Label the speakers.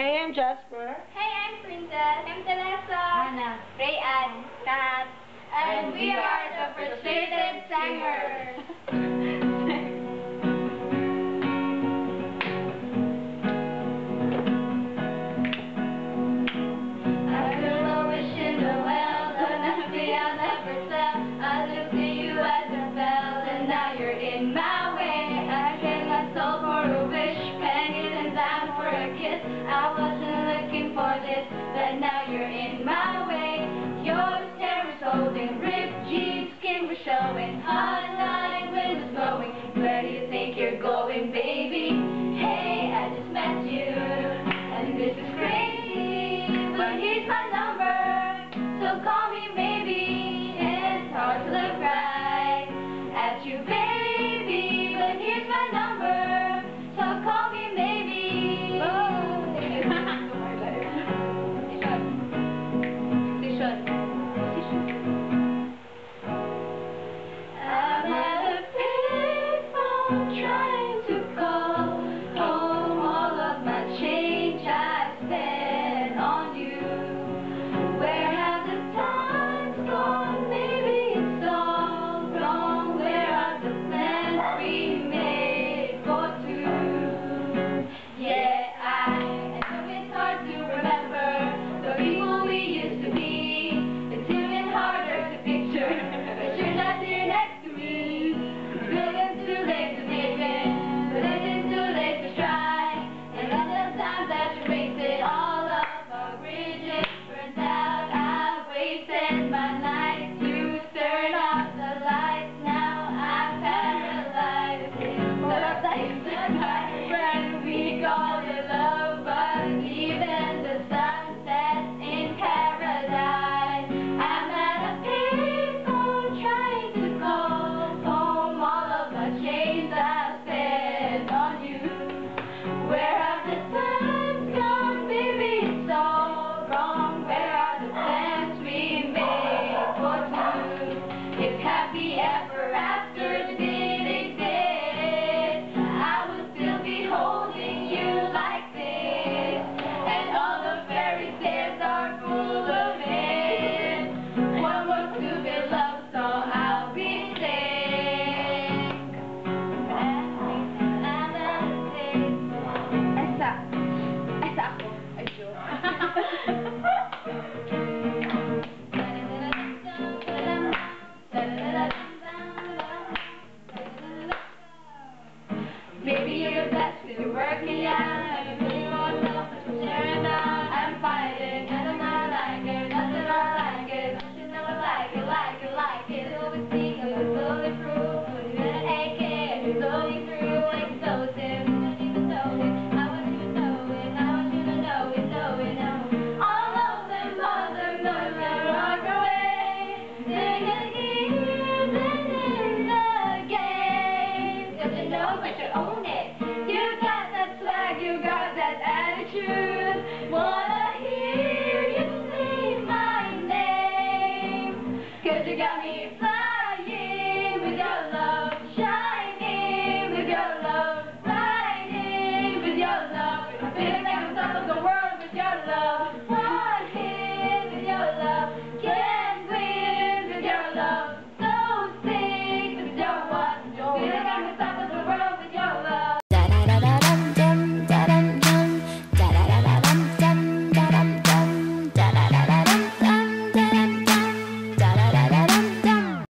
Speaker 1: Hey, I'm Jasper.
Speaker 2: Hey, I'm Princess. I'm Teresa. Anna. Rayan. Kat. And we are the Frustrated Singers. I wasn't looking for this, but now you're in my way. Your hair was holding, ripped jeans, skin was showing, hot night, wind was blowing. Where do you think you're going, baby? Hey, I just met you, and this is crazy, but here's my number, so call me maybe. It's hard to look right at you, baby, but here's my number, so call me maybe. I'm at a payphone trying to call home all of my change I spent on you. Where have the times gone? Maybe it's all wrong. Where are the plans we made for two? Yeah, I know it's hard to remember the people we used to be. It's even harder to picture, but you're not here next to me. It's too late to make it, but it is too late to try. And all the time that you wasted, all of our bridges burned out. I wasted my night to turn off the lights. Now I'm paralyzed. But it's the night when we call it love, but even the sun sets in paradise. I'm at a payphone trying to call home all of my chains I spent on you. Where have the times gone? Baby, it's all wrong. Where are the plans we made for two? If happy ever after did exist, I would still be holding you like this, and all the fairy tales are full of it. One more stupid love song, I'll be sick. I'm at a payphone. Esa ako. Ay, joke. Maybe you're blessed because you're working out, and you're more selfish than sharing out. I'm fighting, and I'm not like it, nothing I like it. I should never like it, like it, like it. It's always sneak, and it's slowly through. When you're gonna ache it, and you're slowly through. Like explosive, you don't even know it. I want you to know it, I want you to know it, know it, know it. All of them other boys that walk away, they're gonna keep playing the game. Don't you know, but you own it. You got that swag, you got that attitude. Wanna hear you say my name, 'cause you got me flying.